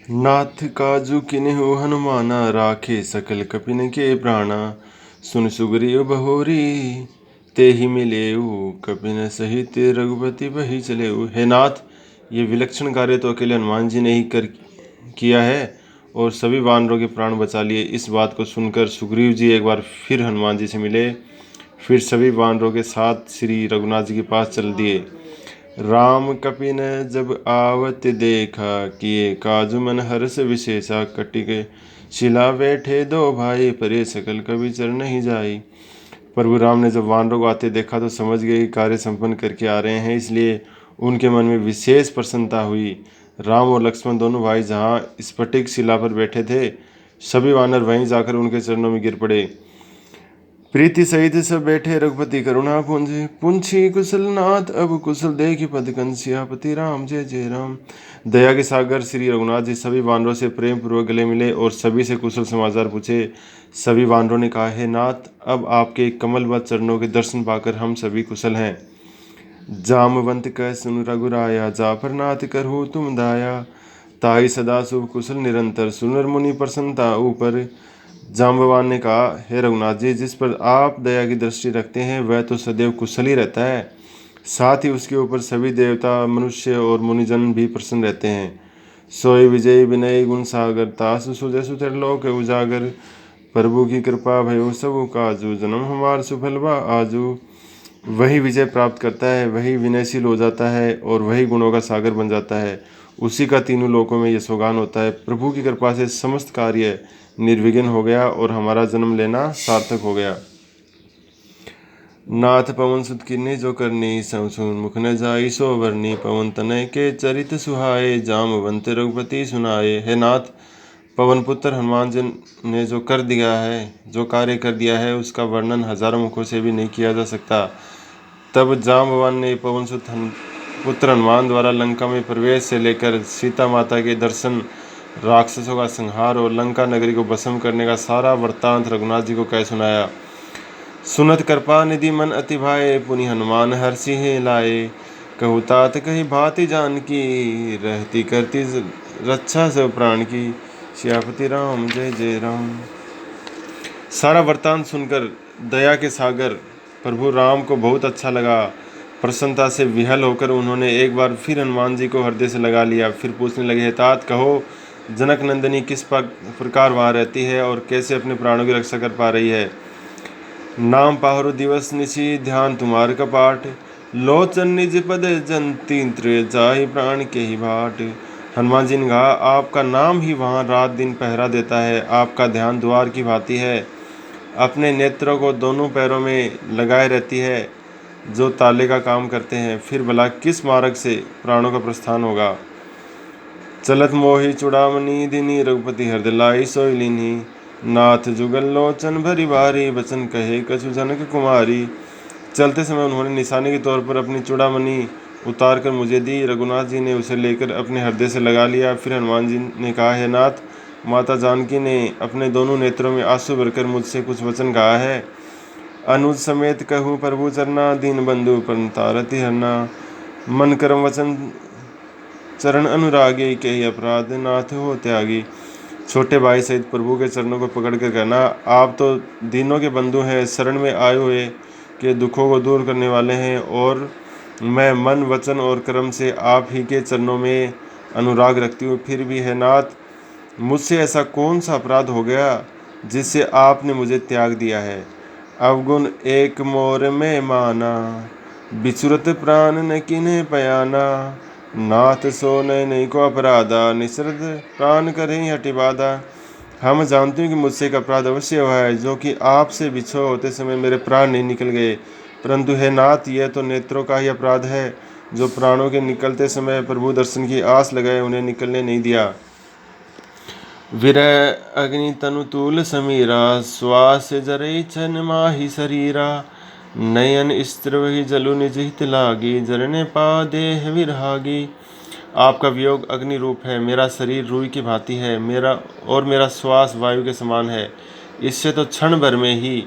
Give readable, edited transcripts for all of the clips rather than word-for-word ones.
नाथ काजू किन्हु हनुमाना, राखे सकल कपिन के प्राणा। सुन सुग्रीव बहोरी, तेहि मिलेऊ कपिन सहित, रघुपति बही चलेऊ। हे नाथ, ये विलक्षण कार्य तो अकेले हनुमान जी ने ही किया है और सभी वानरों के प्राण बचा लिए। इस बात को सुनकर सुग्रीव जी एक बार फिर हनुमान जी से मिले। फिर सभी वानरों के साथ श्री रघुनाथ जी के पास चल दिए। राम कपिन जब आवत देखा, किए काजु मन हर्ष विशेषा। कटिक शिला बैठे दो भाई, परे सकल कवि चर नहीं जाई। प्रभु राम ने जब वानरों को आते देखा तो समझ गए कि कार्य संपन्न करके आ रहे हैं, इसलिए उनके मन में विशेष प्रसन्नता हुई। राम और लक्ष्मण दोनों भाई जहाँ स्फटिक शिला पर बैठे थे, सभी वानर वहीं जाकर उनके चरणों में गिर पड़े। प्रीति सहित सब बैठे रघुपति करुणा पुंज, पुंछी कुशल नाथ अब कुशल देखि पद कंसियापति राम जय जय राम। दया के सागर श्री रघुनाथ जी सभी वानरों से प्रेम पूर्वक गले मिले और सभी से कुशल समाचार पूछे। सभी वानरों ने कहा, हे नाथ, अब आपके कमलवत चरणों के दर्शन पाकर हम सभी कुशल हैं। जामवंत कह सुन रघुराया, जाफर नाथ करहु तुम दाया। ताहि सदा शुभ कुशल निरंतर, सुनर मुनि प्रसन्नता ऊपर। जाम्बवान ने कहा, हे रघुनाथ जी, जिस पर आप दया की दृष्टि रखते हैं वह तो सदैव कुशल ही रहता है। साथ ही उसके ऊपर सभी देवता, मनुष्य और मुनिजन भी प्रसन्न रहते हैं। सोई विजय विनय गुण सागर, तासु सुजय सुतर लोक उजागर। प्रभु की कृपा भयो सबु काजू, जन्म हमार सुफल बा आजू। वही विजय प्राप्त करता है, वही विनयशील हो जाता है और वही गुणों का सागर बन जाता है। उसी का तीनों लोकों में यशोगान होता है। प्रभु की कृपा से समस्त कार्य निर्विघ्न हो गया और हमारा जन्म लेना सार्थक हो गया। नाथ पवन सुत किन्नी जो करनी, सुन मुख न जाई सो बरनी। पवन तनय के चरित सुहाए, जामवंत रघुपति सुनाए। हे नाथ, पवन पुत्र हनुमान जी ने जो कर दिया है, जो कार्य कर दिया है, उसका वर्णन हजारों मुखों से भी नहीं किया जा सकता। तब जाम्बवान ने पवन सुत पुत्र हनुमान द्वारा लंका में प्रवेश से लेकर सीता माता के दर्शन, राक्षसों का संहार और लंका नगरी को भस्म करने का सारा वृत्तांत रघुनाथ जी को कह सुनाया। सुनत कृपा निधि मन अति भाए, पुनि हनुमान हर्षि हे लाए। कहु तात कही भांति जानकी, रहती करती रक्षा सब प्राण की। सियापति राम जय जय राम। सारा वृत्तांत सुनकर दया के सागर प्रभु राम को बहुत अच्छा लगा। प्रसन्नता से विहल होकर उन्होंने एक बार फिर हनुमान जी को हृदय से लगा लिया। फिर पूछने लगे, हे तात, कहो जनक नंदिनी किस प्रकार वहाँ रहती है और कैसे अपने प्राणों की रक्षा कर पा रही है। नाम पाहरु दिवस निशि, ध्यान तुम्हार कपाट। लोचन निज पद जंतींत्र, जाहि प्राण के ही भाट। हनुमान जी ने कहा, आपका नाम ही वहाँ रात दिन पहरा देता है। आपका ध्यान द्वार की भांति है, अपने नेत्रों को दोनों पैरों में लगाए रहती है, जो ताले का काम करते हैं। फिर भला किस मार्ग से प्राणों का प्रस्थान होगा। चलत मोहि चूड़ामणि, दिनी रघुपति हृदय लाई सोई लीन्ही। नाथ जुगल लोचन भरी भारी, बचन कहे कछु जनक कुमारी। चलते समय उन्होंने निशाने के तौर पर अपनी चूड़ामणि उतार कर मुझे दी। रघुनाथ जी ने उसे लेकर अपने हृदय से लगा लिया। फिर हनुमान जी ने कहा, हे नाथ, माता जानकी ने अपने दोनों नेत्रों में आंसू भरकर मुझसे कुछ वचन कहा है। अनुज समेत कहूँ प्रभु चरना, दीन बंधु परतारति हरना। मन कर्म वचन चरण अनुरागी, के ही अपराध नाथ हो त्यागी। छोटे भाई सहित प्रभु के चरणों को पकड़कर कहना, आप तो दीनों के बंधु हैं, शरण में आए हुए के दुखों को दूर करने वाले हैं, और मैं मन वचन और कर्म से आप ही के चरणों में अनुराग रखती हूँ। फिर भी है नाथ, मुझसे ऐसा कौन सा अपराध हो गया जिससे आपने मुझे त्याग दिया है। अवगुण एक मोर में माना, बिचुरत प्राण न किन्हे पयाना। नाथ सो नहीं को अपराधा, निसरद प्राण करे हटि बाधा। हम जानते हैं कि मुझसे एक अपराध अवश्य हुआ है, जो कि आपसे बिछो होते समय मेरे प्राण नहीं निकल गए। परंतु हे नाथ, यह तो नेत्रों का ही अपराध है, जो प्राणों के निकलते समय प्रभु दर्शन की आस लगाए उन्हें निकलने नहीं दिया। विरह अग्नि तनु तूल समीरा, श्वास जरई छन माही शरीरा। नयन स्त्र वही जलु निज हित लागी, जरने पा देह विरहागी। आपका वियोग अग्नि रूप है, मेरा शरीर रूई की भांति है, मेरा श्वास वायु के समान है। इससे तो क्षण भर में ही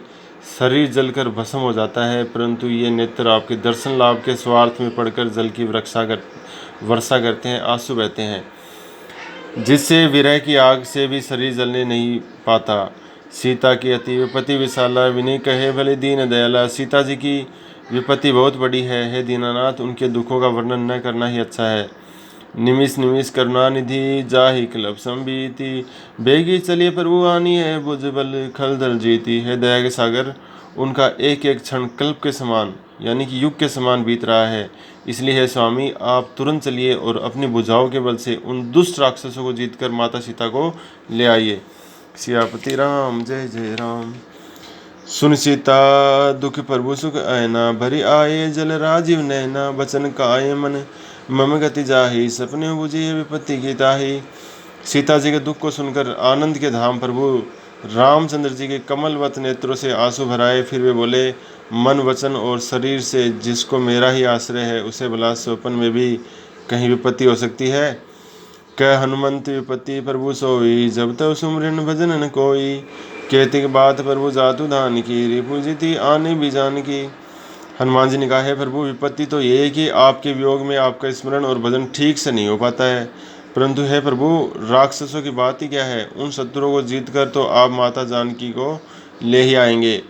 शरीर जलकर भस्म हो जाता है, परंतु ये नेत्र आपके दर्शन लाभ के स्वार्थ में पड़कर जल की वर्षा करते हैं, आंसू बहते हैं। जिससे विरह की आग से भी शरीर जलने नहीं पाता। सीता की अति विपत्ति विशाला, विनय कहे भले दीन दयाला। सीता जी की विपत्ति बहुत बड़ी है, हे दीनानाथ, उनके दुखों का वर्णन न करना ही अच्छा है। निमिष निमिष करुणानिधि, जाहि क्लब संबीति। बेगी चलिए प्रभु आनी है, भुजबल खलदल जीती। है दया के सागर, उनका एक एक क्षण कल्प के समान यानी कि युग के समान बीत रहा है। इसलिए है स्वामी, आप तुरंत चलिए और अपनी भुजाओं के बल से उन दुष्ट राक्षसों को जीतकर माता सीता को ले आइए। सियापति राम जय जय राम। सुन सीता दुख प्रभु सुख ऐना, भरी आए जल राजीव नैना। बचन काय मन मम गति जाहि, सपने बुझी विपत्ति की ताहि। सीता जी के दुख को सुनकर आनंद के धाम प्रभु रामचंद्र जी के कमलवत नेत्रों से आंसू भराए। फिर वे बोले, मन वचन और शरीर से जिसको मेरा ही आश्रय है, उसे भला स्वप्न में भी कहीं विपत्ति हो सकती है। कह हनुमंत विपत्ति प्रभु सोई, जब तक सुमरन भजन न कोई। कहते के बात प्रभु जातु धान की, रिपु जीति आने भी जान की। हनुमान जी ने कहा, है प्रभु, विपत्ति तो ये है कि आपके वियोग में आपका स्मरण और भजन ठीक से नहीं हो पाता है, परंतु है प्रभु, राक्षसों की बात ही क्या है। उन शत्रुओं को जीतकर तो आप माता जानकी को ले ही आएंगे।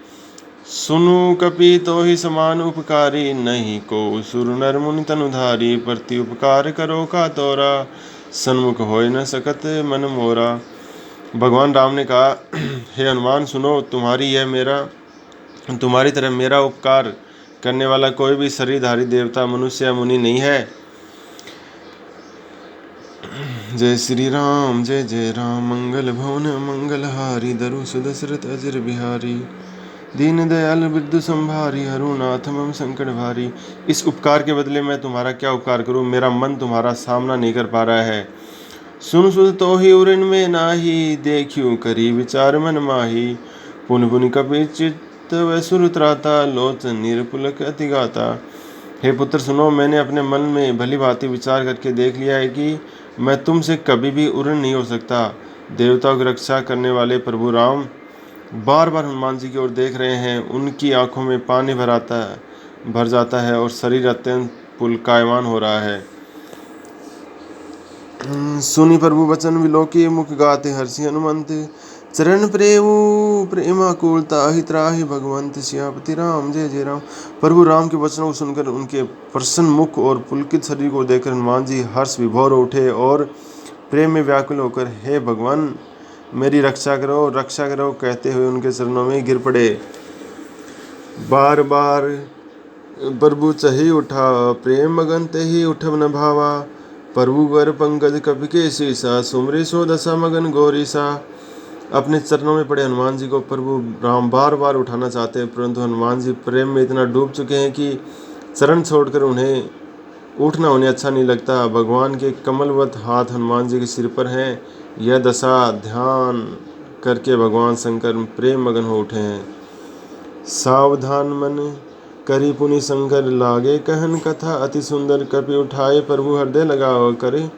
सुनु कपि तो ही समान उपकारी, नहीं को सुर नर मुनि तनुधारी। प्रति उपकार करो का तोरा, सन्मुख होय न सकत मन मोरा। भगवान राम ने कहा, हे हनुमान, सुनो, तुम्हारी तरह मेरा उपकार करने वाला कोई भी शरीरधारी देवता, मनुष्य या मुनि नहीं है। जय श्री राम जय जय राम। मंगल भवन मंगल हारी, दरु सुदशरथ अजर बिहारी। दीन दयाल वृद्ध संभारी, हरुनाथ मम संकट भारी। इस उपकार के बदले मैं तुम्हारा क्या उपकार करूं, मेरा मन तुम्हारा सामना नहीं कर पा रहा है। सुन सुध तो ही उरिन में नाही, देखियो करी विचार मन माही। पुन पुन कपि चित्त व सुर त्राता, लोचन निरपुलक अति गाता। हे पुत्र सुनो, मैंने अपने मन में भली भांति विचार करके देख लिया है कि मैं तुमसे कभी भी उऋण नहीं हो सकता। देवताओं की रक्षा करने वाले प्रभु राम बार बार हनुमान जी की ओर देख रहे हैं। उनकी आंखों में पानी भर जाता है और शरीर अत्यंत पुलकायमान हो रहा है। सुनी प्रभु वचन विलोकी, मुख गाते हर्षि हनुमंत। चरण प्रेमाकुलता ही त्राहि भगवंत। सियापति राम जय जय राम। प्रभु राम के वचनों को सुनकर उनके प्रसन्न मुख और पुलकित शरीर को देखकर हनुमान जी हर्ष विभोर उठे और प्रेम में व्याकुल होकर, हे भगवान, मेरी रक्षा करो कहते हुए उनके चरणों में गिर पड़े। बार बार प्रभु चही उठा, प्रेम मगन ते ही उठब न भावा। प्रभु वर पंकज कपि के शीसा, सुमरि सो दशा मगन गौरीसा। अपने चरणों में पड़े हनुमान जी को प्रभु राम बार बार उठाना चाहते हैं, परंतु हनुमान जी प्रेम में इतना डूब चुके हैं कि चरण छोड़कर उन्हें उठना उन्हें अच्छा नहीं लगता। भगवान के कमलवत हाथ हनुमान जी के सिर पर हैं। यह दशा ध्यान करके भगवान शंकर प्रेम मगन हो उठे हैं। सावधान मन करी पुनि शंकर लागे, कहन कथा अति सुंदर। कपि उठाए प्रभु हृदय लगाओ, करे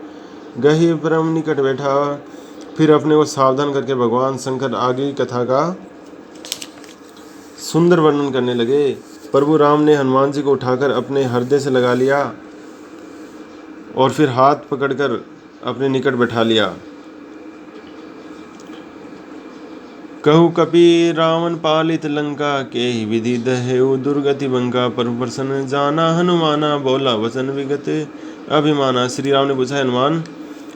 गही परम निकट बैठा। फिर अपने को सावधान करके भगवान शंकर आगे की कथा का सुंदर वर्णन करने लगे। प्रभु राम ने हनुमान जी को उठाकर अपने हृदय से लगा लिया और फिर हाथ पकड़कर अपने निकट बैठा लिया। कहु कपि रावण पालित लंका, के ही विधि दहेउ दुर्गति बंका। प्रभु प्रसन्न जाना हनुमाना, बोला वचन विगत अभिमाना। श्री राम ने पूछा, हनुमान,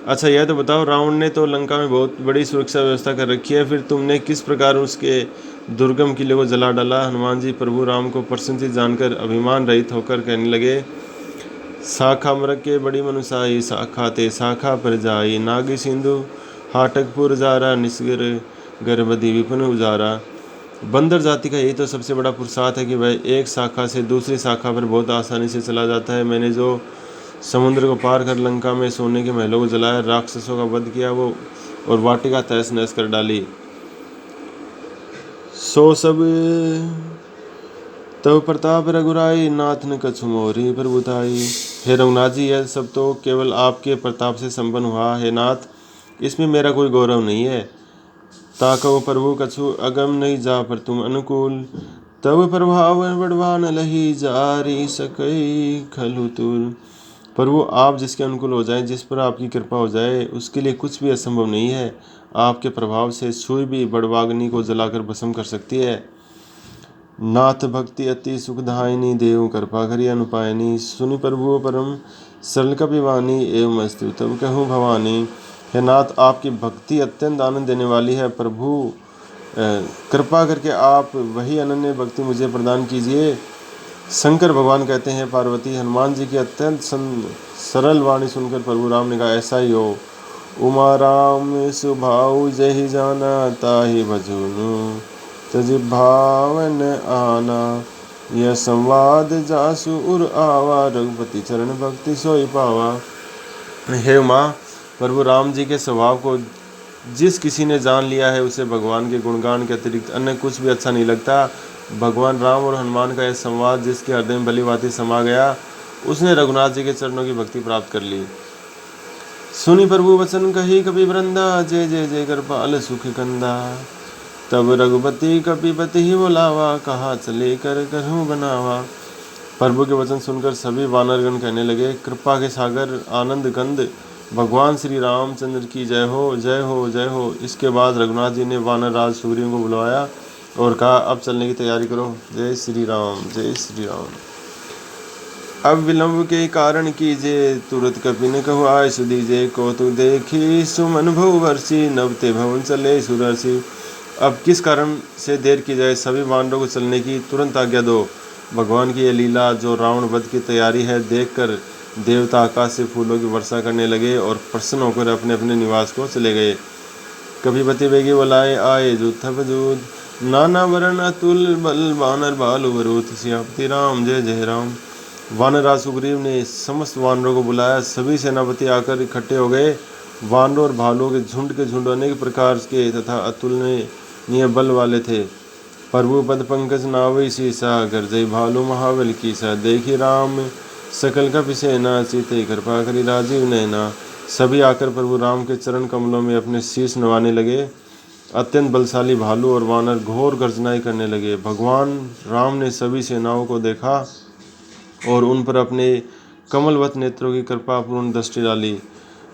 अच्छा यह तो बताओ, रावण ने तो लंका में बहुत बड़ी सुरक्षा व्यवस्था कर रखी है, फिर तुमने किस प्रकार उसके दुर्गम किले को जला डाला। हनुमान जी प्रभु राम को प्रशंसित जानकर अभिमान रहित होकर कहने लगे, शाखा मृग के बड़ी मनुषाई, शाखा ते शाखा पर जाई। नागी सिंधु हाटकपुर जारा, निस्गर गर्भवती विपुन उजारा। बंदर जाति का यही तो सबसे बड़ा पुरुषार्थ है कि वह एक शाखा से दूसरी शाखा पर बहुत आसानी से चला जाता है। मैंने जो समुद्र को पार कर लंका में सोने के महलों को जलाया, राक्षसों का वध किया वो और वाटिका तहस नहस कर डाली, सो सब तब प्रताप रघुराई। नाथ न कछु मोरी प्रभुताई। हे रघुनाथ जी, यह सब तो केवल आपके प्रताप से संपन्न हुआ। हे नाथ, इसमें मेरा कोई गौरव नहीं है। ताकव प्रभु कछु अगम नहीं जा पर तुम अनुकूल। तब प्रभाव बढ़वा न लही, जारी सकई खलु तुल। प्रभु आप जिसके अनुकूल हो जाए, जिस पर आपकी कृपा हो जाए, उसके लिए कुछ भी असंभव नहीं है। आपके प्रभाव से सुई भी बड़वाग्नि को जलाकर भस्म कर सकती है। नाथ भक्ति अति सुखदायिनी, देव कृपा करी अनुपायनी। सुनि प्रभु परम सरल कपिवानी, एवं अस्तु तब कहूँ भवानी। हे नाथ, आपकी भक्ति अत्यंत आनंद देने वाली है। प्रभु कृपा करके आप वही अनन्य भक्ति मुझे प्रदान कीजिए। शंकर भगवान कहते हैं, पार्वती हनुमान जी की अत्यंत सरल वाणी सुनकर प्रभु राम ने कहा, ऐसा ही हो। उमा राम सुभाऊ जहि जाना, ताहि भजनु तज भावन आना। यह संवाद जासु उर आवा, रघुपति चरण भक्ति सोई पावा। हे उमा, प्रभु राम जी के स्वभाव को जिस किसी ने जान लिया है, उसे भगवान के गुणगान के अतिरिक्त अन्य कुछ भी अच्छा नहीं लगता। भगवान राम और हनुमान का यह संवाद जिसके हृदय में भली भांति समा गया, उसने रघुनाथ जी के चरणों की भक्ति प्राप्त कर ली। सुनि प्रभु वचन कही कपि वृंदा, जय जय जय कृपाल सुख कंदा। तब रघुपति कपिपति ही बोलावा, कहा चले कर करहूँ बनावा। प्रभु के वचन सुनकर सभी वानरगण कहने लगे, कृपा के सागर आनंद कंद भगवान श्री रामचंद्र की जय हो, जय हो, जय हो। इसके बाद रघुनाथ जी ने वानर राज सुग्रीव को बुलवाया और कहा, अब चलने की तैयारी करो। जय श्री राम, जय श्री राम। अब विलंब के कारण कीजिए, तुरंत कपि न कहु आय सुदीजे। कौतुक देखी सुमन भव वर्षि, नवते भवन चले सुरर्षि। अब किस कारण से देर की जाए, सभी वानरों को चलने की तुरंत आज्ञा दो। भगवान की यह लीला जो रावण वध की तैयारी है, देखकर देवता आकाश से फूलों की वर्षा करने लगे और प्रसन्न होकर अपने अपने निवास को चले गए। कपिपति बेगी बुलाए आए, जूथप जूद नाना वरण अतुल बल, बानर भालु वरूथ, सियापति राम जय जय राम। वानरराज सुग्रीव ने समस्त वानरों को बुलाया। सभी सेनापति आकर इकट्ठे हो गए। वानरों और भालुओं के झुंड अनेक प्रकार के तथा अतुलनीय बल वाले थे। प्रभु पद पंकज नावई सीसा, गर्जय भालु महाबल की सा। देखी राम सकल कपि सेना, सीते कृपा करी राजीव नैना। सभी आकर प्रभु राम के चरण कमलों में अपने शीश नवाने लगे। अत्यंत बलशाली भालू और वानर घोर गर्जनाएं करने लगे। भगवान राम ने सभी सेनाओं को देखा और उन पर अपने कमलवत नेत्रों की कृपापूर्ण दृष्टि डाली।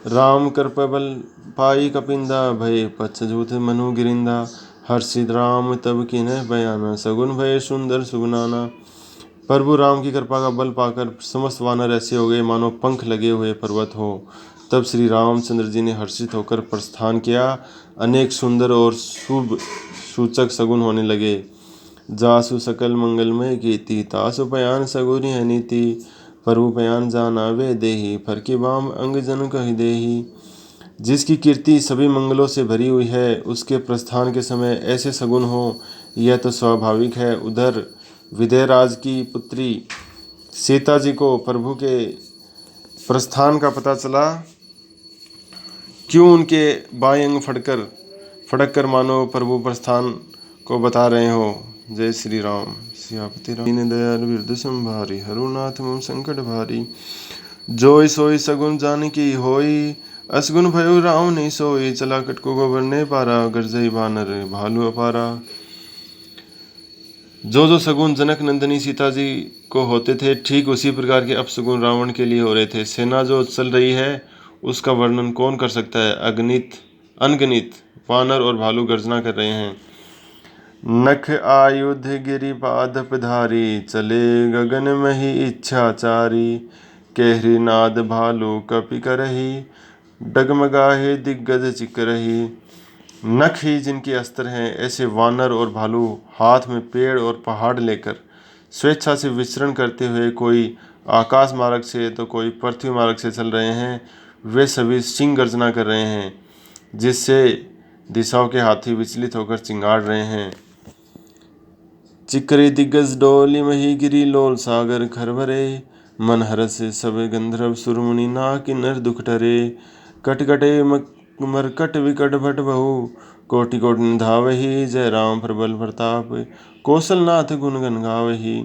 राम कृपा बल पाई कपिंदा, भय पच्छजूथ मनु गिरिंदा। हर्षित राम तब किन्ह बयाना, सगुन भय सुंदर सुगुनाना। प्रभु राम की कृपा का बल पाकर समस्त वानर ऐसे हो गए मानो पंख लगे हुए पर्वत हो। तब श्री रामचंद्र जी ने हर्षित होकर प्रस्थान किया। अनेक सुंदर और शुभ सूचक सगुन होने लगे। जासु सकल मंगलमय कीर्ति, तासु पयान सगुनि है नीति। प्रभु पयान जाना वे देही, फर की बाम अंग जन कहि देही। जिसकी कीर्ति सभी मंगलों से भरी हुई है, उसके प्रस्थान के समय ऐसे सगुन हो, यह तो स्वाभाविक है। उधर विदयराज की पुत्री सीता जी को प्रभु के प्रस्थान का पता चला। क्यों उनके बाएं अंग फड़क कर मानो प्रभु प्रस्थान को बता रहे हो। जय श्री राम। सियापति राम दीन दयाल बिरद संभारी, हरुनाथ मम संकट भारी। जोई सोई सगुन जानकी होई, असगुन भयो राम नहीं सोई। चला कटको गोबर ने पारा, गर्जई बानर भालू अपारा। जो सगुन जनक नंदिनी सीता जी को होते थे, ठीक उसी प्रकार के अपसगुन रावण के लिए हो रहे थे। सेना जो चल रही है, उसका वर्णन कौन कर सकता है। अनगिनत वानर और भालू गर्जना कर रहे हैं। नख आयुध गिरिपाद धारी, चले गगन मही इच्छाचारी। केहरी नाद भालू कपि करही, डगमगाहे दिग्गज चिकरही। नख ही जिनके अस्त्र हैं, ऐसे वानर और भालू हाथ में पेड़ और पहाड़ लेकर स्वेच्छा से विचरण करते हुए, कोई आकाश मार्ग से तो कोई पृथ्वी मार्ग से चल रहे हैं। वे सभी सिंह गर्जना कर रहे हैं, जिससे दिशाओं के हाथी विचलित होकर चिंगाड़ रहे हैं। चिकरे दिग्गज डोली मही गिरी, लोल सागर खर भरे। मन हरस सब गंधर्व सुरमुनि, ना किन्नर दुख टरे। कटकटे मरकट विकट भट बहु, कोटि कोटि धावही। जय राम प्रबल प्रताप, कौशलनाथ गुण गन गावही।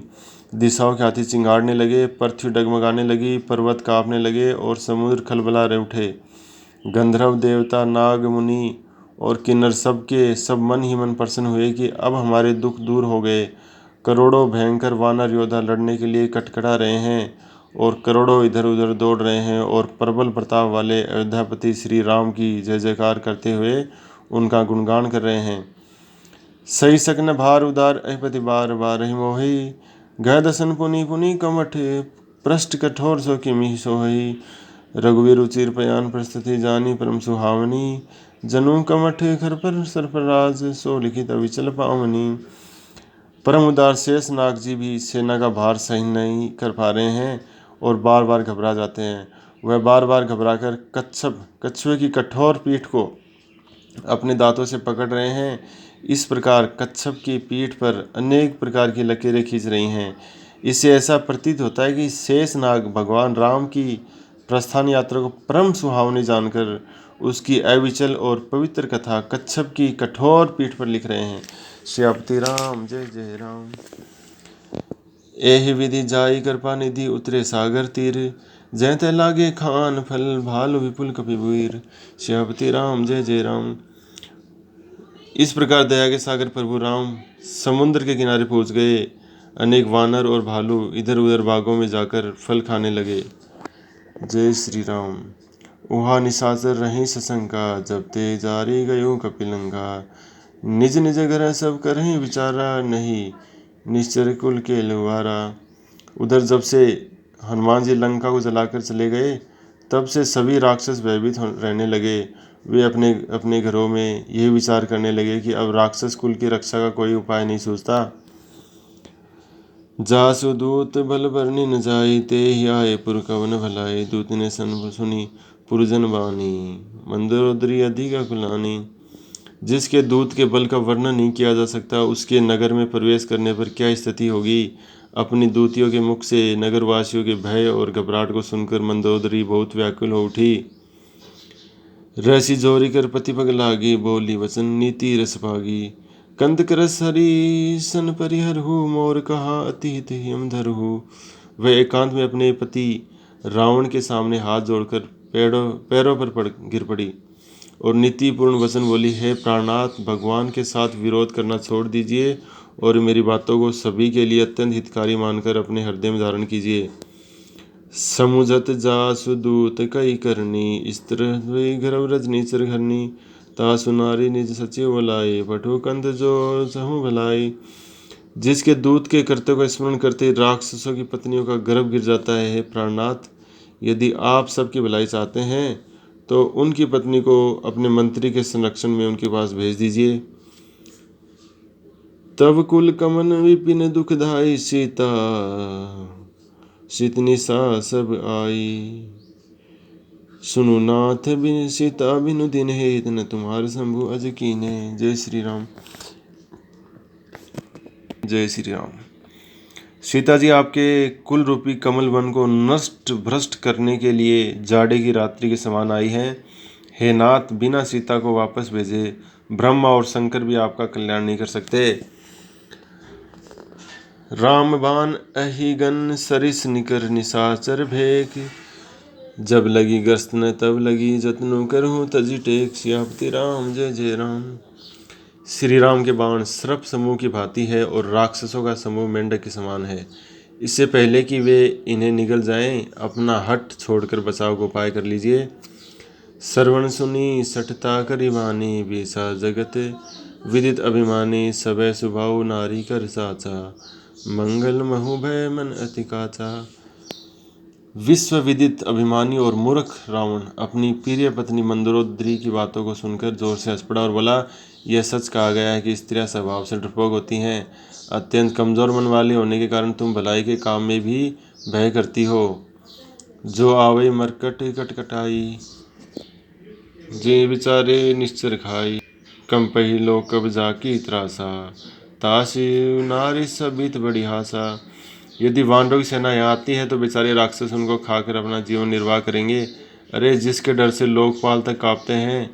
दिशाओं के हाथी चिंगाड़ने लगे, पृथ्वी डगमगाने लगी, पर्वत कांपने लगे और समुद्र खलबला रहे उठे। गंधर्व देवता नाग मुनि और किन्नर सब के सब मन ही मन प्रसन्न हुए कि अब हमारे दुख दूर हो गए। करोड़ों भयंकर वानर योद्धा लड़ने के लिए कटकटा रहे हैं और करोड़ों इधर उधर दौड़ रहे हैं और प्रबल प्रताप वाले अयोध्यापति श्री राम की जय जयकार करते हुए उनका गुणगान कर रहे हैं। सही सकन भार उदार अहिपति बार बार ही मोही, गह दसन पुनि पुनि कमठ पृष्ठ कठोर सो किमि सोहई। रघुवीर रुचिर पयान प्रस्तुति जानी परम सुहावनी, जनु कमठ खर पर सरफराज सो लिखित अविचल पावनी। परम उदार शेषनाग जी भी सेना का भार सही नहीं कर पा रहे हैं और बार बार घबरा जाते हैं। वह बार बार घबराकर कछुए की कठोर पीठ को अपने दांतों से पकड़ रहे हैं। इस प्रकार कच्छप की पीठ पर अनेक प्रकार की लकीरें खींच रही हैं। इससे ऐसा प्रतीत होता है कि शेषनाग भगवान राम की प्रस्थान यात्रा को परम सुहावनी जानकर उसकी अविचल और पवित्र कथा कच्छप की कठोर पीठ पर लिख रहे हैं। श्यापति राम जय जय राम। एहि विधि जाई कृपा निधि उतरे सागर तीर, जैते लागे खान फल भालु विपुल कपिवीर। श्यापति राम जय जय राम। इस प्रकार दया के सागर प्रभु राम समुद्र के किनारे पहुंच गए। अनेक वानर और भालू इधर उधर बागों में जाकर फल खाने लगे। जय श्री राम। उहा निशाचर रही सशंका, जब ते जारी गयो कपिलंगा। निज निज घर सब करहीं विचारा, नहीं निश्चर कुल के लुवारा। उधर जब से हनुमान जी लंका को जलाकर चले गए तब से सभी राक्षस भयभीत रहने लगे। वे अपने अपने घरों में यही विचार करने लगे कि अब राक्षस कुल की रक्षा का कोई उपाय नहीं सूझता। जासु दूत बल बरनी न जाई, ते ही आए पुर कवन भलाई। दूत ने सन सुनी पुरजन बानी, मंदोदरी अधिक कुलानी। जिसके दूत के बल का वर्णन नहीं किया जा सकता, उसके नगर में प्रवेश करने पर क्या स्थिति होगी। अपनी दूतियों के मुख से नगरवासियों के भय और घबराहट को सुनकर मंदोदरी बहुत व्याकुल हो उठी। रसी जोरी कर पति पग लागी, बोली वचन नीति रस भागी। कंद करस हरि सन परिहर हु, मोर कहा अति हित यम धरहु। वह एकांत में अपने पति रावण के सामने हाथ जोड़कर पैरों पर गिर पड़ी और नीतिपूर्ण वचन बोली, हे प्राणनाथ, भगवान के साथ विरोध करना छोड़ दीजिए और मेरी बातों को सभी के लिए अत्यंत हितकारी मानकर अपने हृदय में धारण कीजिए। समुझत जासु दूत कई करनी, स्त्र गर्भ रजनी चरघरनी। तासु नारी निज सचिव बुलाए, पठु कंद जो सहु भलाई। जिसके दूत के कर्तव्य का स्मरण करते राक्षसों की पत्नियों का गर्भ गिर जाता है। हे प्राणनाथ, यदि आप सबकी भलाई चाहते हैं तो उनकी पत्नी को अपने मंत्री के संरक्षण में उनके पास भेज दीजिए। तब कुल कमन विपिन दुखदाई, सीता सीतनी सा सब आई। सुनु नाथ बिन सीता बिनु दिन है, इतना तुम्हारे शंभु अज कीने। जय श्री राम। जय श्री राम। सीता जी आपके कुल रूपी कमल वन को नष्ट भ्रष्ट करने के लिए जाड़े की रात्रि के समान आई हैं। हे नाथ, बिना सीता को वापस भेजे ब्रह्मा और शंकर भी आपका कल्याण नहीं कर सकते। राम बाण अहिगन सरिस निकर निशाचर भेक, जब लगी गस्त न तब लगी जतनु करहूँ तजी टेक। सियापति राम जय जय राम। श्री राम के बाण सर्प समूह की भांति है और राक्षसों का समूह मेंढक के समान है। इससे पहले कि वे इन्हें निगल जाएं, अपना हट छोड़कर बचाव का उपाय कर लीजिए। श्रवण सुनी सठता करिवानी, बीसा जगत विदित अभिमानी। सबे सुभाव नारी कर साचा, मंगल महु भय मन अति काचा। विश्व विदित अभिमानी और मूर्ख रावण अपनी प्रिय पत्नी मंदोदरी की बातों को सुनकर जोर से हंस पड़ा और बोला, यह सच कहा गया है कि स्त्रियां स्वभाव से डरपोक होती हैं। अत्यंत कमजोर मन वाली होने के कारण तुम भलाई के काम में भी भय करती हो। जो आवे मरकट कटकटाई, जे विचारे निश्चर खाई। कम पहिलो कब जाकी त्रासा, तासी नारी सबित बड़ी हासा। यदि वानरों की सेना यहाँ आती है तो बेचारे राक्षस उनको खाकर अपना जीवन निर्वाह करेंगे। अरे, जिसके डर से लोकपाल तक कांपते हैं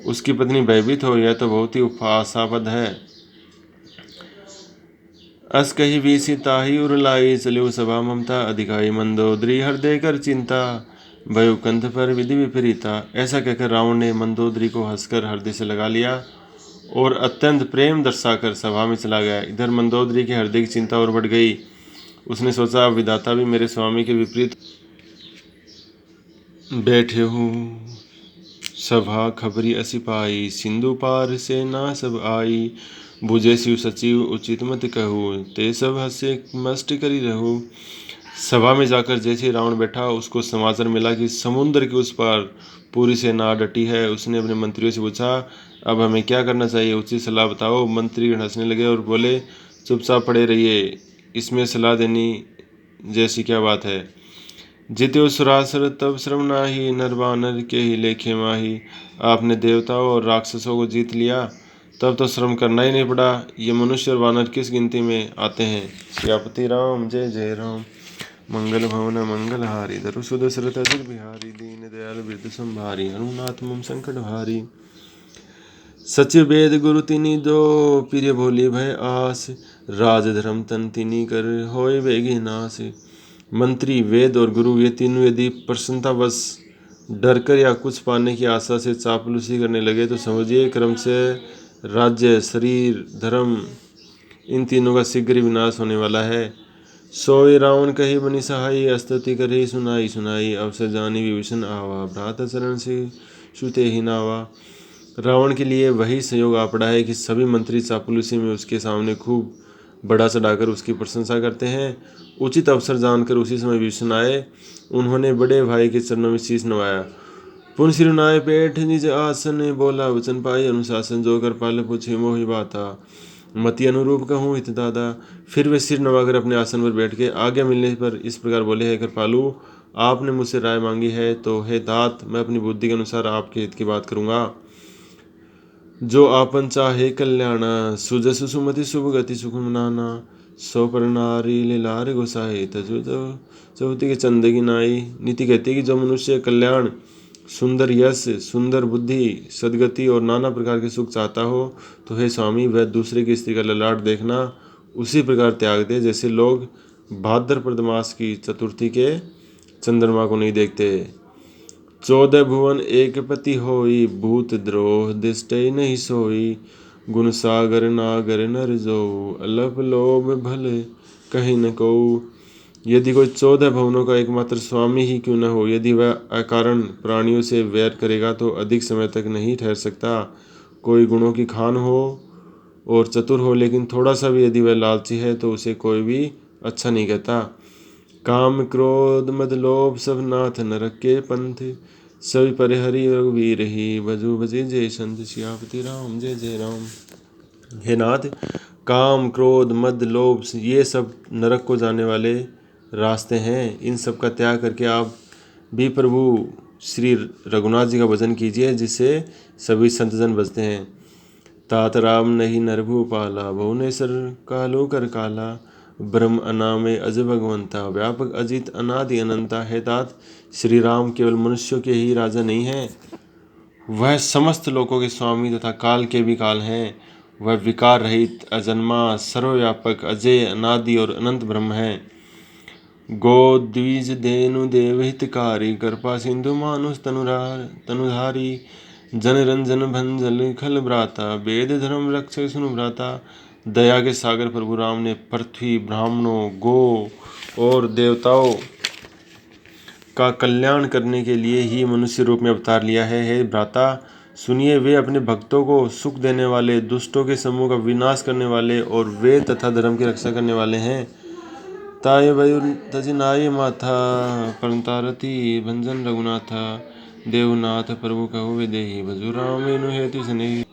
उसकी पत्नी भयभीत हो, यह तो बहुत ही आशापद है। अस कही वीसी ताही उरलाई, चलो सभा ममता अधिकाई। मंदोदरी हृदय कर चिंता, भयो कंठ पर विधि विपरीता। ऐसा कहकर रावण ने मंदोदरी को हंसकर हृदय से लगा लिया और अत्यंत प्रेम दर्शाकर सभा में चला गया। इधर मंदोदरी के हृदय की चिंता और बढ़ गई। उसने सोचा, अब विधाता भी मेरे स्वामी के विपरीत बैठे हूँ। सभा खबरी असी पाई, सिंधु पार से ना सब आई। बुझे शिव सचिव उचित मत कहूँ, ते सब हंसे मस्ट करी रहूँ। सभा में जाकर जैसे रावण बैठा, उसको समाचार मिला कि समुद्र के उस पार पूरी सेना डटी है। उसने अपने मंत्रियों से पूछा, अब हमें क्या करना चाहिए, उचित सलाह बताओ। मंत्री हंसने लगे और बोले, चुपचाप पड़े रहिए, इसमें सलाह देनी जैसी क्या बात है। जित्यो सुरासुर तब श्रम नाही, नर बानर के ही लेखे माही। आपने देवताओं और राक्षसों को जीत लिया, तब तो श्रम करना ही नहीं पड़ा। ये मनुष्य और वानर किस गिनती में आते हैं। सियापति राम जय जय राम। मंगल भवन मंगलहारी, धरु दशरथ अजित बिहारी। दीन दयाल वृद्ध संभारी, हनुनाथ मम संकट भारी। सचिव वेद गुरु तिनी दो, प्रिय भोली भय आस। राज धर्म तन तिनी कर, होय वेगी नाश। मंत्री, वेद और गुरु ये तीनों यदि प्रसन्नतावश डरकर या कुछ पाने की आशा से चापलूसी करने लगे तो समझिए क्रम से राज्य, शरीर, धर्म इन तीनों का शीघ्र ही विनाश होने वाला है। सोई रावण कही बनी सहाई, स्तुति करे सुनाई सुनाई। अवसर जानी विभीषण आवा, भ्रात चरण से सुते ही नावा। रावण के लिए वही संयोग आ पड़ा है कि सभी मंत्री चापलूसी में उसके सामने खूब बड़ा चढ़ाकर उसकी प्रशंसा करते हैं। उचित अवसर जानकर उसी समय विभीषण आए। उन्होंने बड़े भाई के चरणों में शीश नवाया। पुन सिरुनाए पेठ निज आसन, बोला वचन पाई अनुशासन। जो कर पाल पूछे मोहि बाता, मति अनुरूप कहूँ हित दादा। फिर वे सिर नवाकर अपने आसन पर बैठ के आज्ञा मिलने पर इस प्रकार बोले, है कृपालु, आपने मुझसे राय मांगी है तो हे तात, मैं अपनी बुद्धि के अनुसार आपके हित की बात करूँगा। जो आपन चाहे कल्याणा, सुजस सुमति शुभ गति सुख मनाना। सो पर नारी लार गोसाई, तजु चौथी के चंदे की नाई। नीति कहती है कि जो मनुष्य कल्याण, सुंदर यश, सुंदर बुद्धि, सदगति और नाना प्रकार के सुख चाहता हो तो हे स्वामी, वह दूसरे की स्त्री का ललाट देखना उसी प्रकार त्याग दे जैसे लोग भाद्रपद मास की चतुर्थी के चंद्रमा को नहीं देखते। 14 भुवन एक पति होई, भूत द्रोह दिष्टय नहीं सोई। गुण सागर नागर नर जो, अलप लोभ भले कहीं न को। यदि कोई 14 भवनों का एकमात्र स्वामी ही क्यों न हो, यदि वह अकारण प्राणियों से वैर करेगा तो अधिक समय तक नहीं ठहर सकता। कोई गुणों की खान हो और चतुर हो, लेकिन थोड़ा सा भी यदि वह लालची है तो उसे कोई भी अच्छा नहीं कहता। काम क्रोध मद लोभ सब नाथ नरक के पंथ, सभी परिहरि रघुवीर ही, भजु भजे जय संत। सियापति राम जय जय राम। हे नाथ, काम क्रोध मद लोभ ये सब नरक को जाने वाले रास्ते हैं। इन सब का त्याग करके आप भी प्रभु श्री रघुनाथ जी का भजन कीजिए, जिससे सभी संतजन बजते हैं। तात राम नहीं नरभु पाला, भुवनेश्वर कालो कर काला। ब्रह्म अनामय अज भगवंता, व्यापक अजित अनादि अनंता। है तात, श्री राम केवल मनुष्यों के ही राजा नहीं हैं, वह समस्त लोकों के स्वामी तथा काल के भी काल हैं। वह विकार रहित, अजन्मा, सर्वव्यापक, अजय, अनादि और अनंत ब्रह्म है। गो द्विज धेनु देव हितकारी, कृपा सिंधु मानुष तनुधारी। जन रंजन भंजल खल भ्राता, वेद धर्म रक्षक सुनु भ्राता। दया के सागर प्रभु राम ने पृथ्वी, ब्राह्मणों, गो और देवताओं का कल्याण करने के लिए ही मनुष्य रूप में अवतार लिया है। हे भ्राता, सुनिए, वे अपने भक्तों को सुख देने वाले, दुष्टों के समूह का विनाश करने वाले और वेद तथा धर्म की रक्षा करने वाले हैं। ताय वयु तजिनाय माथा, परंतारति भंजन रघुनाथा। देवनाथ प्रभु कहु विदेही, भजु राम मेनु हेतु स्नेही।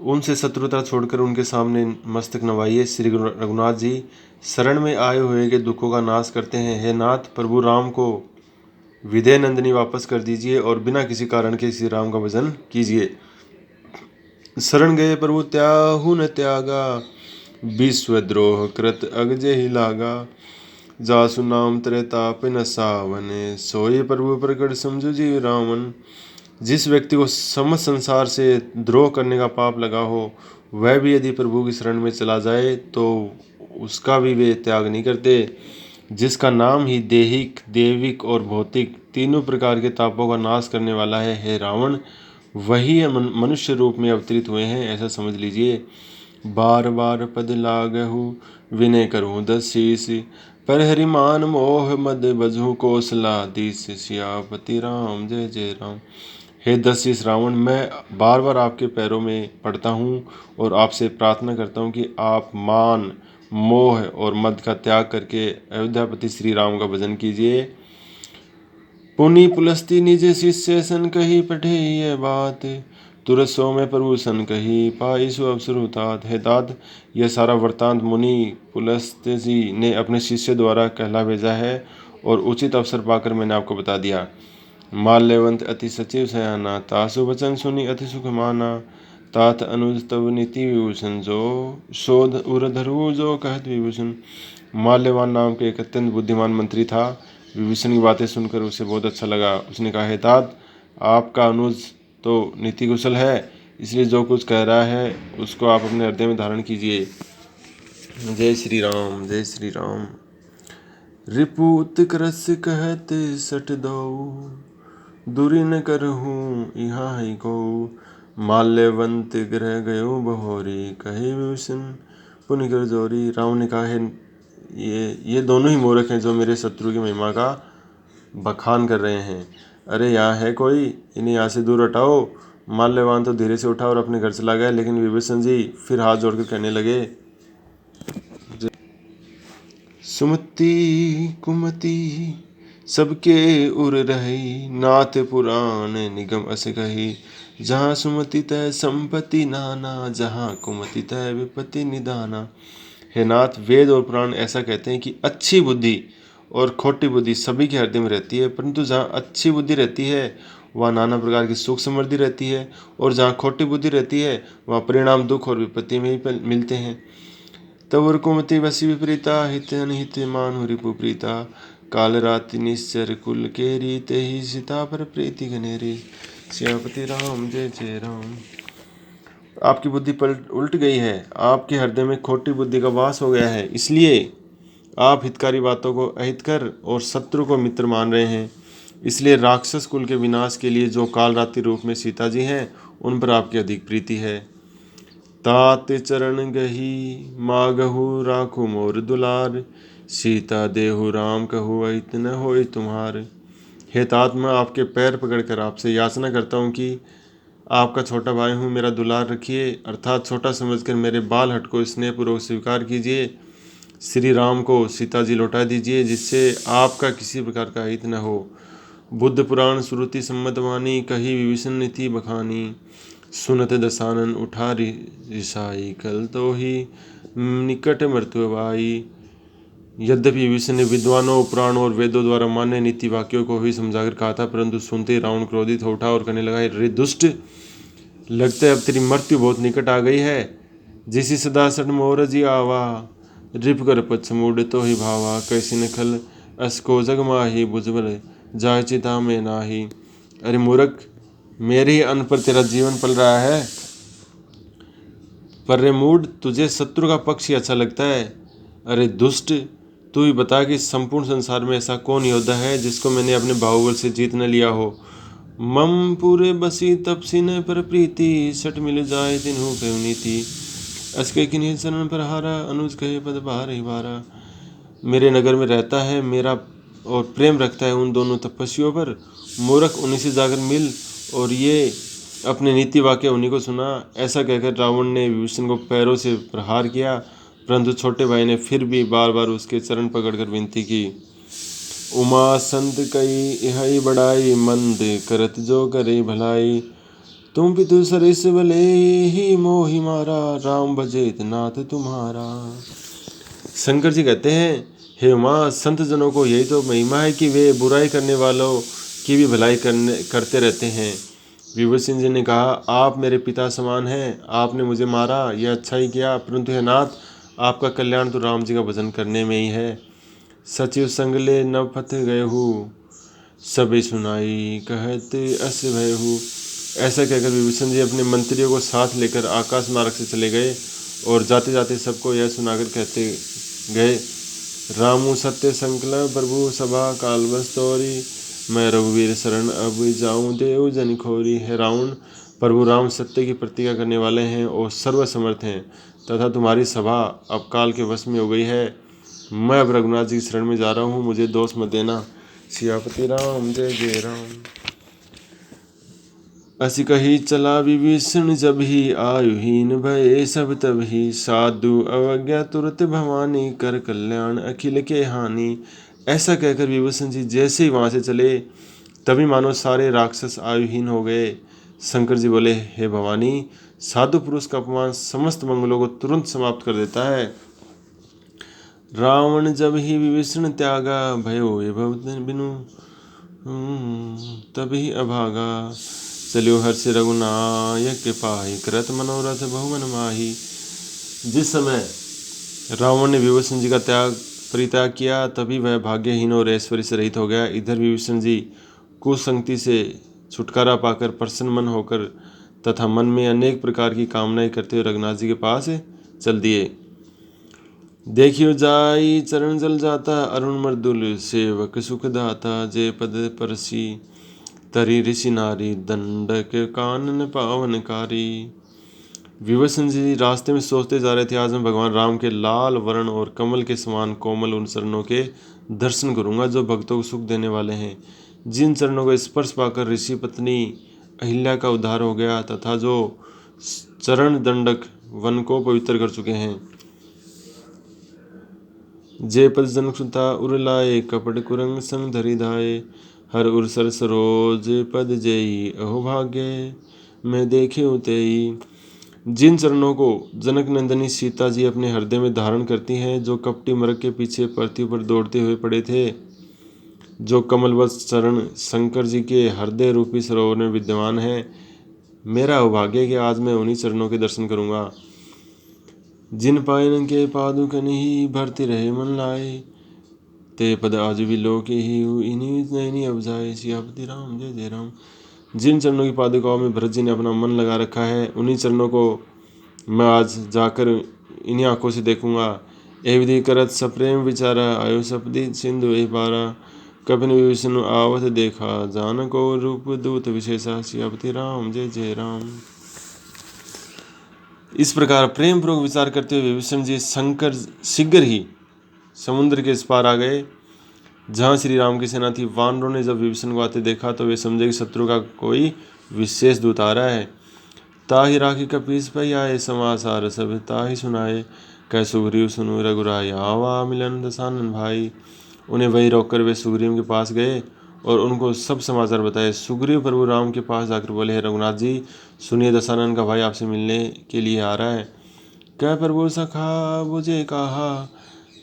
उनसे शत्रुता छोड़कर उनके सामने मस्तक नवाइए। श्री रघुनाथ जी शरण में आए हुए के दुखों का नाश करते हैं। हे नाथ, प्रभु राम को विदय नंदिनी वापस कर दीजिए और बिना किसी कारण के श्री राम का भजन कीजिए। शरण गए प्रभु त्याहु न त्यागा, विश्वद्रोह कृत अगजे ही लागा। जासु नाम त्रेताप न सावने, सोए प्रभु प्रकट समझु जीव रावण। जिस व्यक्ति को समस्त संसार से द्रोह करने का पाप लगा हो, वह भी यदि प्रभु की शरण में चला जाए तो उसका भी वे त्याग नहीं करते। जिसका नाम ही देहिक, देविक और भौतिक तीनों प्रकार के तापों का नाश करने वाला है, हे रावण, वही मनुष्य रूप में अवतरित हुए हैं, ऐसा समझ लीजिए। बार बार पद लागहु, विनय करूँ दस शीस। पर हरिमान मोह मद बजहु कौशलाधीश सियापति राम जय जय राम। हे दशरथ रावण, मैं बार बार आपके पैरों में पड़ता हूँ और आपसे प्रार्थना करता हूँ कि आप मान, मोह और मद का त्याग करके अयोध्यापति श्री राम का भजन कीजिए। पुनि पुलस्ती निज शिष्य सन कही पठे ये बात, तुरत सो में प्रभु सन कही पाई सो अवसर हुतात। है तात, यह सारा वृतांत मुनि पुलस्त जी ने अपने शिष्य द्वारा कहला भेजा है और उचित अवसर पाकर मैंने आपको बता दिया। माल्यवंत अति सचिव सयाना, तासु वचन सुनी अति सुख माना। तात अनुज तव नीति विभूषण, जो शोध उर धरु जो कहत विभूषण। माल्यवान नाम के एक अत्यंत बुद्धिमान मंत्री था। विभीषण की बातें सुनकर उसे बहुत अच्छा लगा। उसने कहा, हे तात, आपका अनुज तो नीति कुशल है, इसलिए जो कुछ कह रहा है उसको आप अपने हृदय में धारण कीजिए। जय श्री राम, जय श्री राम। रिपु उत्कर्ष कहत सट दो, दूरी न करहूँ यहाँ ही को। माल्यवंत ग्रह गयो बहोरी, कहे विभीषण पुनि कर जोरी। रावण ने कहा, है ये दोनों ही मूर्ख हैं जो मेरे शत्रु की महिमा का बखान कर रहे हैं। अरे यहाँ है कोई, इन्हें यहाँ से दूर हटाओ। माल्यवान तो धीरे से उठा और अपने घर चला गया, लेकिन विभीषण जी फिर हाथ जोड़कर कहने लगे, सुमति कुमति सबके उर रही, नाथ पुराण निगम अस कही। जहाँ सुमति तय संपत्ति नाना, जहाँ कुमति तय विपत्ति निदाना। हे नाथ, वेद और पुराण ऐसा कहते हैं कि अच्छी बुद्धि और खोटी बुद्धि सभी के हृदय में रहती है, परंतु जहाँ अच्छी बुद्धि रहती है वहाँ नाना प्रकार की सुख समृद्धि रहती है, और जहाँ खोटी बुद्धि रहती है वहाँ परिणाम दुख और विपत्ति में ही मिलते हैं। तवर कुमति वसी विपरीता, हित अनहित मानु रिपु प्रीता। काल राति निश्चर कुल के रीते ही, सीता पर प्रीति घनेरी। सियापति राम जय जय राम। आपकी बुद्धि पलट उल्ट गई है, आपके हृदय में खोटी बुद्धि का वास हो गया है, इसलिए आप हितकारी बातों को अहितकर और शत्रु को मित्र मान रहे हैं। इसलिए राक्षस कुल के विनाश के लिए जो काल रात्रि रूप में सीता जी हैं, उन पर आपकी अधिक प्रीति है। तात चरण गही मागहु राखु मोर दुलार, सीता देहु राम कहु अहित न होय तुम्हार। हे तात, मैं आपके पैर पकड़कर आपसे याचना करता हूँ कि आपका छोटा भाई हूँ, मेरा दुलार रखिए, अर्थात छोटा समझकर मेरे बाल हट को स्नेहपूर्वक स्वीकार कीजिए। श्री राम को सीता जी लौटा दीजिए, जिससे आपका किसी प्रकार का हित न हो। बुद्ध पुराण श्रुति सम्मत वाणी, कही विभीषण नीति बखानी। सुनत दसानन उठा रिसाई, कल तो ही निकट मृत्यु आई। यद्यपि विभीषण ने विद्वानों, पुराणों और वेदों द्वारा मान्य नीति वाक्यों को ही समझाकर कहा था, परंतु सुनते ही रावण क्रोधित हो उठा और कहने लगा, रे दुष्ट, लगता है अब तेरी मृत्यु बहुत निकट आ गई है। जिसी सदा सट मोर जी आवा, रिप कर पछ मूड तो ही भावा। कैसी नखल असको जग माही, बुझबल जाय चिता में नाही। अरे मूर्ख, मेरे ही अन्न पर तेरा जीवन पल रहा है, पर रे मूड, तुझे शत्रु का पक्ष ही अच्छा लगता है। अरे दुष्ट, तू ही बता कि संपूर्ण संसार में ऐसा कौन योद्धा है जिसको मैंने अपने बाहुबल से जीत न लिया हो। मम पूरे बसी तपसी न पर प्रीति, सट मिल जाए तिन्हु कहो नीति। असके किन्हीं शरण पर हारा, अनुज कहे पद बार ही बारा। मेरे नगर में रहता है, मेरा और प्रेम रखता है उन दोनों तपस्वियों पर। मूर्ख, उन्हीं से जाकर मिल और ये अपने नीति वाक्य उन्हीं को सुना। ऐसा कहकर रावण ने विभीषण को पैरों से प्रहार किया, परंतु छोटे भाई ने फिर भी बार बार उसके चरण पकड़कर विनती की। उमा संत कई यही बड़ाई, मंद करत जो करे भलाई। तुम पितु सरिस भले ही मोहि मारा, राम भजेत नाथ तुम्हारा। शंकर जी कहते हैं, हे उमा, संत जनों को यही तो महिमा है कि वे बुराई करने वालों की भी भलाई करते रहते हैं। विभीषण जी ने कहा, आप मेरे पिता समान हैं, आपने मुझे मारा, यह अच्छा ही किया, परंतु हे नाथ, आपका कल्याण तो राम जी का भजन करने में ही है। सचिव संगले नव पथ गयहु, सबे सुनाई कहत अस भयहु। ऐसा कहकर विभीषण जी अपने मंत्रियों को साथ लेकर आकाश मार्ग से चले गए और जाते जाते सबको यह सुनाकर कहते गए, रामु सत्य संकल्प प्रभु सभा काल बस तोरी। मैं रघुवीर शरण अब जाऊं देव जन खोरी। है रावण, प्रभु राम सत्य की प्रतिज्ञा करने वाले हैं और सर्वसमर्थ हैं, तथा तुम्हारी सभा अब काल के वश में हो गई है। मैं अब रघुनाथ जी की शरण में जा रहा हूँ, मुझे दोष मत देना। सियापति राम जय जय राम। असी कही चला विभीषण जब ही आयुहीन भये सब तब ही साधु अवज्ञा तुरत भवानी कर कल्याण अखिल के हानि। ऐसा कहकर विभीषण जी जैसे ही वहां से चले तभी मानो सारे राक्षस आयुहीन हो गए। शंकर जी बोले, हे भवानी, साधु पुरुष का अपमान समस्त मंगलों को तुरंत समाप्त कर देता है। रावण जब ही विभीषण त्यागा भयो ये बिनु तभी अभागा चलियो हर्ष रघुनायक के पाहि करत मनोरथ बहुमन माही। जिस समय रावण ने विभीषण जी का परित्याग किया तभी वह भाग्यहीन और ऐश्वर्य से रहित हो गया। इधर विभीषण जी कुसंगति से छुटकारा पाकर प्रसन्न मन होकर तथा मन में अनेक प्रकार की कामनाएं करते हुए रघुनाथ जी के पास चल दिए। देखियो जाई चरण जल जाता अरुण मर्दुल सेवक सुख दाता जय पद परसी तरी ऋषि नारी दंडक कानन पावनकारी। विभीषण जी रास्ते में सोचते जा रहे थे, आज मैं भगवान राम के लाल वर्ण और कमल के समान कोमल उन चरणों के दर्शन करूंगा जो भक्तों को सुख देने वाले हैं, जिन चरणों को स्पर्श पाकर ऋषि पत्नी अहिल्या का उद्धार हो गया तथा जो चरण दंडक वन को पवित्र कर चुके हैं। जय पद जनक सुता उर लाए कपट कुरंग संग धरि धाये हर उर सर सरोज पद जयी अहो भाग्य मैं देखे उतेई। जिन चरणों को जनक नंदनी सीता जी अपने हृदय में धारण करती हैं, जो कपटी मरक के पीछे पृथ्वी पर दौड़ते हुए पड़े थे, जो कमलवत चरण शंकर जी के हृदय रूपी सरोवर में विद्यमान है, मेरा अभाग्य कि आज मैं उन्हीं चरणों के दर्शन करूंगा। जिन पायन के पादुकन ही भरती रहे मन लाए ते पद आज भी लोक ही इन्हीं नैनी अब जाए। सियापति राम जय जय राम। जिन चरणों की पादुकाओं में भरत जी ने अपना मन लगा रखा है, उन्हीं चरणों को मैं आज जाकर इन्हीं आंखों से देखूंगा। ए विधि करत सप्रेम विचारा आयो सपदी सिंधु ए पारा कपिन विभीषण आवत देखा जान को रूप दूत विशेषा। सियापति राम जय जय राम। इस प्रकार प्रेम पूर्वक विचार करते हुए विभीषण जी शंकर शीघ्र ही समुद्र के इस पार आ गए जहाँ श्री राम की सेना थी। वानरों ने जब विभीषण को आते देखा तो वे समझे कि शत्रु का कोई विशेष दूत आ रहा है। ताहि राखी कपीस पै आए समाचार सब ताहि सुनाए कह सुग्रीव सुनु रघुराई आवा मिलन दसानन भाई। उन्हें वही रोककर वे सुग्रीव के पास गए और उनको सब समाचार बताए। सुग्रीव प्रभु राम के पास जाकर बोले, रघुनाथ जी सुनिए, दशानन का भाई आपसे मिलने के लिए आ रहा है। कह प्रभु सखा बुझे कहा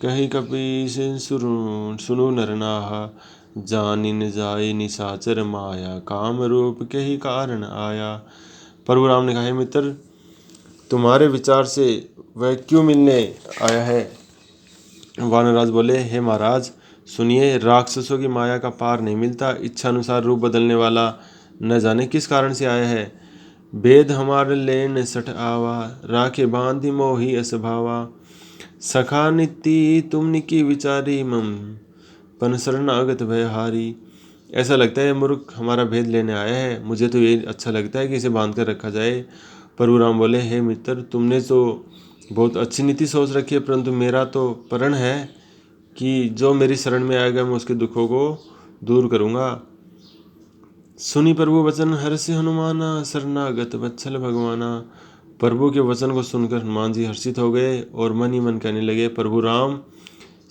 कही कपीस सुनु नरनाहा जानिन जाय निशाचर माया काम रूप कही कारण आया। प्रभु राम ने कहा, मित्र तुम्हारे विचार से वह क्यों मिलने आया है। वानरराज बोले, हे महाराज सुनिए, राक्षसों की माया का पार नहीं मिलता। इच्छा अनुसार रूप बदलने वाला न जाने किस कारण से आया है। वेद हमारे लेन सठ आवा राखे बांधि मोही असभावा सखा नित्य तुम निकी विचारी मम पन शरणागत भयहारी। ऐसा लगता है मूर्ख हमारा भेद लेने आया है, मुझे तो ये अच्छा लगता है कि इसे बांध कर रखा जाए। प्रभु राम बोले, हे मित्र तुमने तो बहुत अच्छी नीति सोच रखी है, परंतु मेरा तो प्रण है कि जो मेरी शरण में आएगा मैं उसके दुखों को दूर करूंगा। सुनी प्रभु वचन हर्ष हनुमाना शरणागत वत्सल भगवाना। प्रभु के वचन को सुनकर हनुमान जी हर्षित हो गए और मन ही मन कहने लगे, प्रभु राम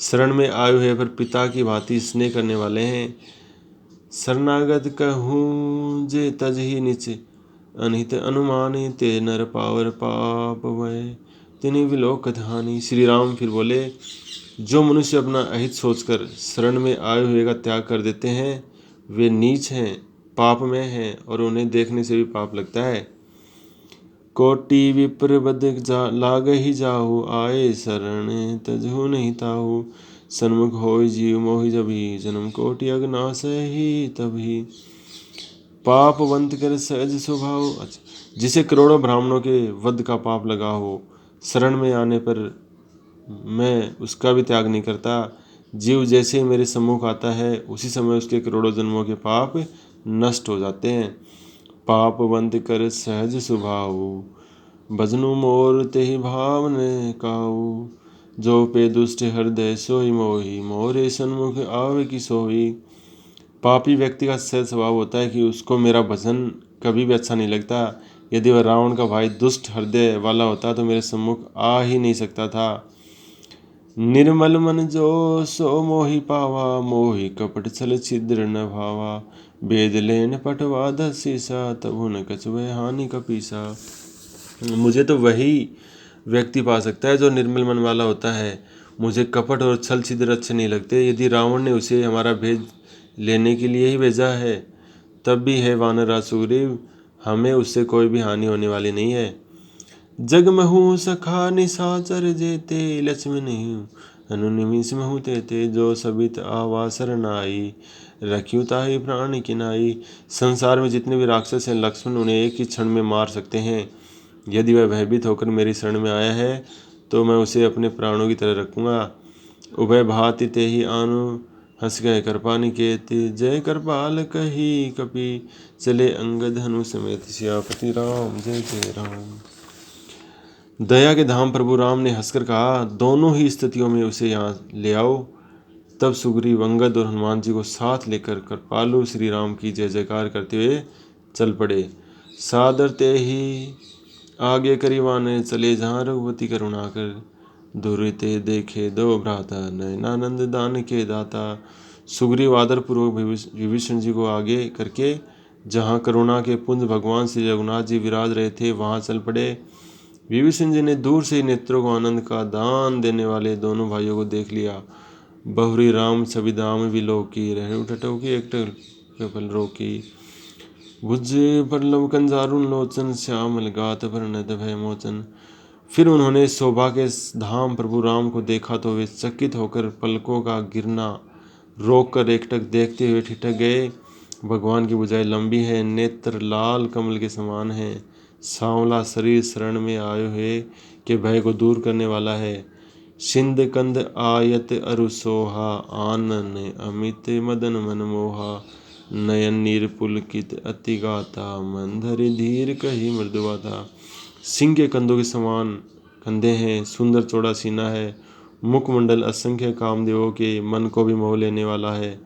शरण में आए हुए पर पिता की भांति स्नेह करने वाले हैं। शरणागत कहूँ जे तज ही निच अनहित अनुमाने ते नर पावर पाप वय तिनि विलोकत हानि। श्री राम फिर बोले, जो मनुष्य अपना अहित सोचकर शरण में आए हुए का त्याग कर देते हैं वे नीच हैं, पाप में हैं और उन्हें देखने से भी पाप लगता है। कोटि विप्र बद लाग ही जाहु आए शरण तजहु नहीं ताहु सन्मुख होय जीव मोहि जभी जन्म कोटि अगनाश ही तभी। पापवंत कर सहज स्वभाव, जिसे करोड़ों ब्राह्मणों के वध का पाप लगा हो, शरण में आने पर मैं उसका भी त्याग नहीं करता। जीव जैसे ही मेरे सम्मुख आता है उसी समय उसके करोड़ों जन्मों के पाप नष्ट हो जाते हैं। पापवंत कर सहज स्वभाव भजनु मोर तेहि भाव न काऊ जो पे दुष्ट हृदय सोई मोही, मोरे सन्मुख आवे की सोई। पापी व्यक्ति का सहज स्वभाव होता है कि उसको मेरा भजन कभी भी अच्छा नहीं लगता। यदि वह रावण का भाई दुष्ट हृदय वाला होता तो मेरे सम्मुख आ ही नहीं सकता था। निर्मल मन जो सो मोहि पावा, मोहि कपट छल छिद्र न भावा। वेद लेन पटवा दसीसा, तबु न कछुए हानि कपीसा। मुझे तो वही व्यक्ति पा सकता है जो निर्मल मन वाला होता है। मुझे कपट और छल छिद्र अच्छे नहीं लगते। यदि रावण ने उसे हमारा भेद लेने के लिए ही भेजा है, तब भी है वानरा सुग्रीव, हमें उससे कोई भी हानि होने वाली नहीं है। जगमहु सखा निशाचर जेते, लक्ष्मण हनु निमिष महु तेते। जो सबित आवा शरणाई, रखियो ताहि प्राण किनाई। संसार में जितने भी राक्षस हैं, लक्ष्मण उन्हें एक ही क्षण में मार सकते हैं। यदि वह भयभीत होकर मेरी शरण में आया है तो मैं उसे अपने प्राणों की तरह रखूंगा। उभय भांति तेहि आनु, हंस गए कृपा निकेति। जय कृपाल कही कपि, चले अंगद हनु समेत। सियापति राम जय जय राम। दया के धाम प्रभु राम ने हंसकर कहा, दोनों ही स्थितियों में उसे यहाँ ले आओ। तब सुग्रीव, अंगद और हनुमान जी को साथ लेकर कृपालु श्री राम की जय जयकार करते हुए चल पड़े। सादर ते ही आगे करीवाने, चले जहाँ रघुपति करुणा कर। दुरिते देखे दो भ्राता, नयनानंद दान के दाता। सुग्रीव आदर पूर्वक विभीषण जी को आगे करके जहाँ करुणा के पुंज भगवान श्री रघुनाथ जी विराज रहे थे वहाँ चल पड़े। विभीषण जी ने दूर से ही नेत्रों को आनंद का दान देने वाले दोनों भाइयों को देख लिया। बहुरी राम छवि दाम विलोकी, रहे टटोकी एक पल रोकी। भुज पल्लव कंजारुन लोचन, श्यामल गात परिणत भय मोचन। फिर उन्होंने शोभा के धाम प्रभु राम को देखा तो वे चकित होकर पलकों का गिरना रोक कर एकटक देखते हुए ठिठक गए। भगवान की भुजाएं लंबी है, नेत्र लाल कमल के समान है। सांवला शरीर शरण में आए हुए के भय को दूर करने वाला है। सिंध कंद आयत अरु सोहा, आनन अमित मदन मन मोहा। नयन नीर पुलकित अति गाता, मंधर धीर कही मृदुवाता। सिंह के कंधों के समान कंधे हैं, सुंदर चौड़ा सीना है। मुखमंडल असंख्य कामदेवों के मन को भी मोह लेने वाला है।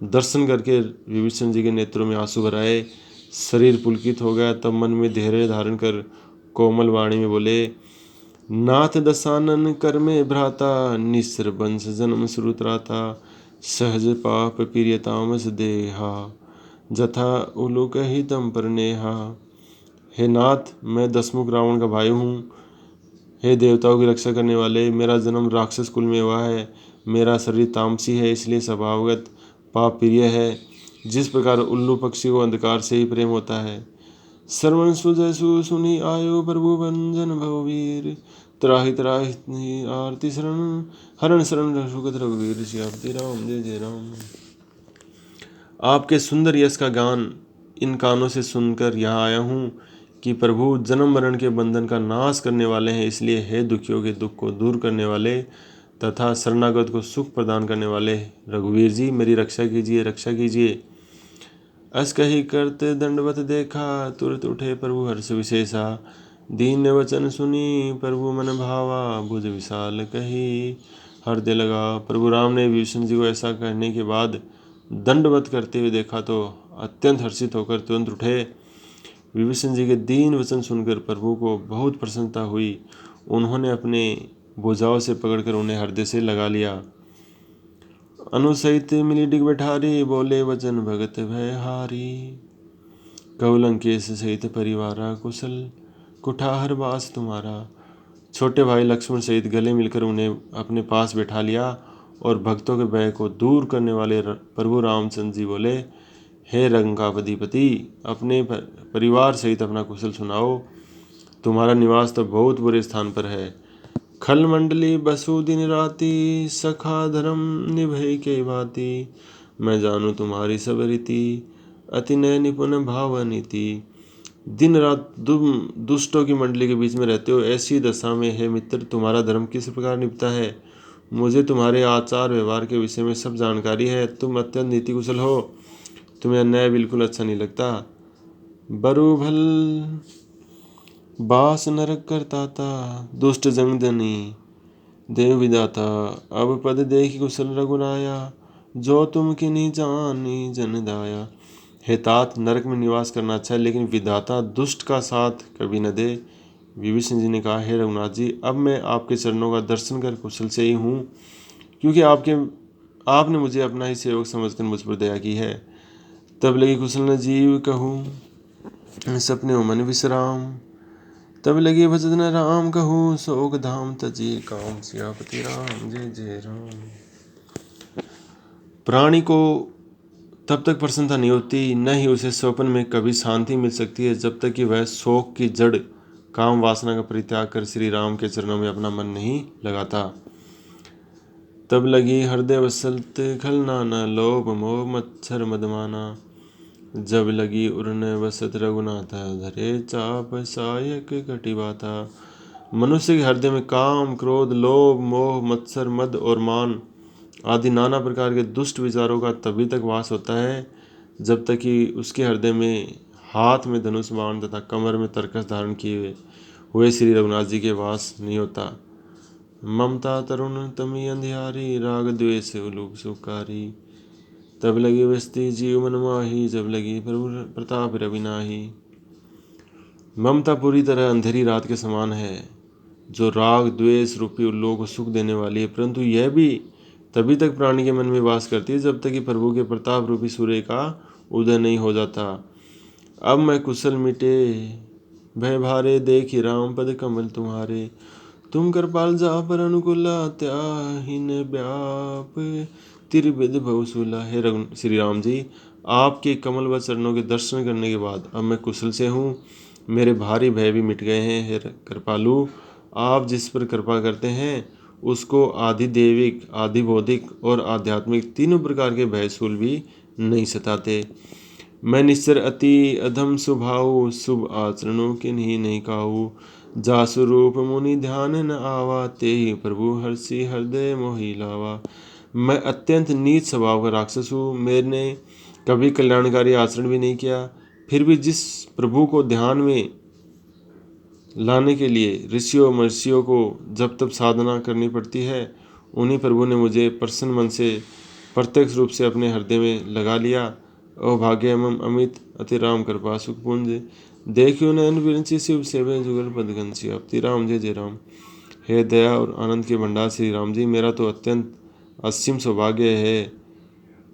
दर्शन करके विभीषण जी के नेत्रों में आंसू भर आए, शरीर पुलकित हो गया। तब मन में धैर्य धारण कर कोमल वाणी में बोले, नाथ दशानन कर में भ्राता, निस्र वंश जन्म श्रुतराता। सहज पाप प्रियतामस देहा, जथा उलुक हितम परनेहा। हे नाथ, मैं दशमुख रावण का भाई हूँ। हे देवताओं की रक्षा करने वाले, मेरा जन्म राक्षस कुल में हुआ है। मेरा शरीर तामसी है, इसलिए स्वभावगत पाप प्रिय है। जिस प्रकार उल्लू पक्षी को अंधकार से ही प्रेम होता है। श्रवण सुजसु सुनी आयो, प्रभु भंजन भववीर। त्राहि त्राहि आरती शरण, हरण शरण रघुपति रघुवीर। सियापति राम जय जय राम। आपके सुंदर यश का गान इन कानों से सुनकर यहाँ आया हूँ कि प्रभु जन्म मरण के बंधन का नाश करने वाले हैं। इसलिए हे दुखियों के दुख को दूर करने वाले तथा शरणागत को सुख प्रदान करने वाले रघुवीर जी, मेरी रक्षा कीजिए, रक्षा कीजिए। अस कही करते दंडवत देखा, तुरंत उठे प्रभु हर्ष विशेषा। दीन वचन सुनी प्रभु मन भावा, भुज विशाल कही हृदय लगा। प्रभु राम ने विभीषण जी को ऐसा कहने के बाद दंडवत करते हुए देखा तो अत्यंत हर्षित होकर तुरंत उठे। विभीषण जी के दीन वचन सुनकर प्रभु को बहुत प्रसन्नता हुई। उन्होंने अपने भुजाओं से पकड़कर उन्हें हृदय से लगा लिया। अनुसहित मिली डिग बैठारी, बोले वचन भगत भयहारी। कहु लंकेश सहित परिवारा, कुशल कुठार वास तुम्हारा। छोटे भाई लक्ष्मण सहित गले मिलकर उन्हें अपने पास बैठा लिया और भक्तों के भय को दूर करने वाले प्रभु रामचंद्र जी बोले, हे रंकापतिपति, अपने परिवार सहित अपना कुशल सुनाओ। तुम्हारा निवास तो बहुत बुरे स्थान पर है। खल मंडली बसु दिन राति, सखा धर्म निभई के भांति। मैं जानू तुम्हारी सब रीति, अति नय निपुण भाव नीति। दिन रात तुम दुष्टों की मंडली के बीच में रहते हो। ऐसी दशा में हे मित्र, तुम्हारा धर्म किस प्रकार निभता है। मुझे तुम्हारे आचार व्यवहार के विषय में सब जानकारी है। तुम अत्यंत नीति कुशल हो, तुम्हें अन्याय बिल्कुल अच्छा नहीं लगता। बरु भल बास नरक करताता, दुष्ट जंगदनी देव विदाता अब पद देखि कुशल रघुराया, जो तुम किन्हीं जानी जन दाया। हे तात, नरक में निवास करना अच्छा है, लेकिन विधाता दुष्ट का साथ कभी न दे। विभीषण जी ने कहा, हे रघुनाथ जी, अब मैं आपके चरणों का दर्शन कर कुशल से ही हूँ, क्योंकि आपने मुझे अपना ही सेवक समझकर मुझ पर दया की है। तब लगी कुशल न जीव कहूँ, सपने मन विश्राम। तब लगे भजत न राम कहूँ, शोक धाम तजी काम। सियापति राम जय जय राम। प्राणी को तब तक प्रसन्नता नहीं होती, न ही उसे स्वप्न में कभी शांति मिल सकती है, जब तक कि वह शोक की जड़ काम वासना का परित्याग कर श्री राम के चरणों में अपना मन नहीं लगाता। तब लगी हृदय वसलत खल नाना, लोभ मोह मच्छर मदमाना। जब लगी उड़ने बसत रघुनाथा, धरे चाप सायक कटिबाता। मनुष्य के हृदय में काम, क्रोध, लोभ, मोह, मत्सर, मद और मान आदि नाना प्रकार के दुष्ट विचारों का तभी तक वास होता है, जब तक कि उसके हृदय में हाथ में धनुष बाण तथा कमर में तरकस धारण किए हुए श्री रघुनाथ जी के वास नहीं होता। ममता तरुण तमी अंधियारी, राग द्वेष उलूक सुकारी। तब लगी बस्ती जीव मन माही, जब लगी प्रभु प्रताप रवि नाही। ममता पूरी तरह अंधेरी रात के समान है, जो राग द्वेष रूपी उल्लू को सुख देने वाली है, परंतु यह भी तभी तक प्राणी के मन में वास करती है, जब तक कि प्रभु के प्रताप रूपी सूर्य का उदय नहीं हो जाता। अब मैं कुशल मिटे भय भारे, देखी राम पद कमल तुम्हारे। तुम कृपाल जा पर अनुकूला, त्याहिन व्याप त्रिविध बहुसूला। हे श्री राम जी, आपके कमल व चरणों के दर्शन करने के बाद अब मैं कुशल से हूँ, मेरे भारी भय भी मिट गए हैं। हे कृपालु, आप जिस पर कृपा करते हैं उसको आधिदेविक, आधिबौधिक और आध्यात्मिक तीनों प्रकार के भयसूल भी नहीं सताते। मैं निश्चर अति अधम स्वभाव, शुभ आचरणों के नहीं काहू। जासु रूप मुनि ध्यान न आवा, ते ही प्रभु हर्षि हृदय मोहि लावा। मैं अत्यंत नीच स्वभाव का राक्षस हूँ, मैंने कभी कल्याणकारी आचरण भी नहीं किया, फिर भी जिस प्रभु को ध्यान में लाने के लिए ऋषियों महर्षियों को जब तब साधना करनी पड़ती है, उन्हीं प्रभु ने मुझे प्रसन्न मन से प्रत्यक्ष रूप से अपने हृदय में लगा लिया। ओ भाग्य मम अमित अति राम कृपा सुख पुंज, देखियो नयन विरंची शिव सेवे जुगल पदगंसी। अवति राम जय जय राम। हे दया और आनंद के भंडार श्री राम जी, मेरा तो अत्यंत असीम सौभाग्य है,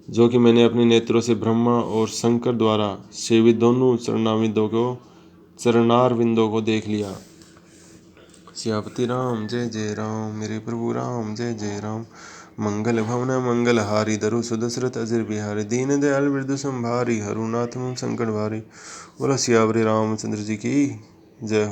जो कि मैंने अपने नेत्रों से ब्रह्मा और शंकर द्वारा सेवित दोनों चरणार विंदों को देख लिया। सियापति राम जय जय राम। मेरे प्रभु राम जय जय राम। मंगल भवन मंगल हारी, धरु सुदशरथ अजिर बिहारी। दीन दयाल वृद्धु संभारी, हरुनाथ मम संकट भारी। बोलो सियावरी रामचंद्र जी की जय।